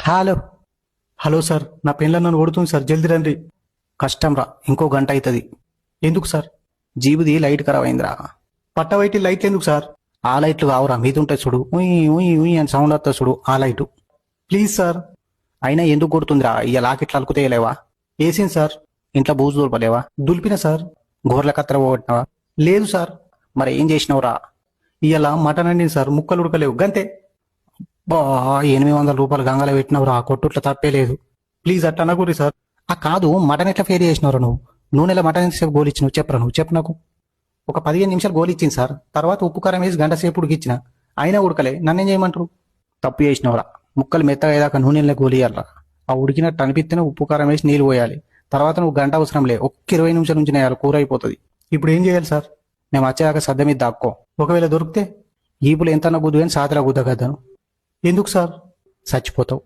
Hello. Hello sir, నా పెళ్ళ నన్ను కొడుతుంది సార్, జల్దీ రండి. కష్టం రా, ఇంకో గంట అవుతుంది. ఎందుకు సార్? జీబుది లైట్ ఖరాబ్ అయిందిరా. పట్టవైటి లైట్లు ఎందుకు సార్? ఆ లైట్లు కావురా, మీద ఉంటాయి చూడు, ఉయ్ ఉయ్ ఉయ్ అని సౌండ్ వస్తుంది చూడు, ఆ లైటు. Please sir. అయినా ఎందుకు కొడుతుందిరా? ఇక లాకెట్లు అలుకుతేయలేవా? వేసింది సార్. ఇంట్లో బూజు దులపలేవా? దులిపిన సార్. గోర్ల కత్తెర పోగొట్టినావా? లేదు సార్. మరి ఏం చేసినావురా? ఇవాళ మటన్ అండింది సార్, ముక్కలు ఉడకలేవు గంతే. బా, 800 రూపాయలు గంగలో పెట్టినవురా, కొట్టుట్ల తప్పే లేదు. ప్లీజ్ అట్ట అనకూరి సార్. ఆ కాదు, మటన్ ఎట్లా ఫేర్ చేసినవరా నువ్వు? నూనెలో మటన్ ఎంతసేపు గోలిచ్చినావు చెప్పరా, నువ్వు చెప్పు నాకు. ఒక 15 నిమిషాలు గోలిచ్చింది సార్, తర్వాత ఉప్పు కారం వేసి గంట సేపు ఉడికిచ్చిన, అయినా ఉడకలే. నన్నేం చేయమంటారు? తప్పు చేసినవరా. ముక్కలు మెత్తగా అయ్యాక నూనెలో గోలియాలరా. ఆ ఉడికినట్టు అనిపిస్తేనే ఉప్పు కారం వేసి నీళ్ళు పోయాలి. తర్వాత నువ్వు గంట అవసరం లే, ఒక్క 20 నిమిషాల నుంచి నేయాలి, కూర అయిపోతుంది. ఇప్పుడు ఏం చేయాలి సార్? మేము వచ్చేదాకా సద్ద మీద దాక్కో. ఒకవేళ దొరికితే ఈపులు ఎంతన్నా గుద్దు కానీ సాతిరా గుద్దగద్దను. ఎందుకు సార్? చచ్చిపోతావు.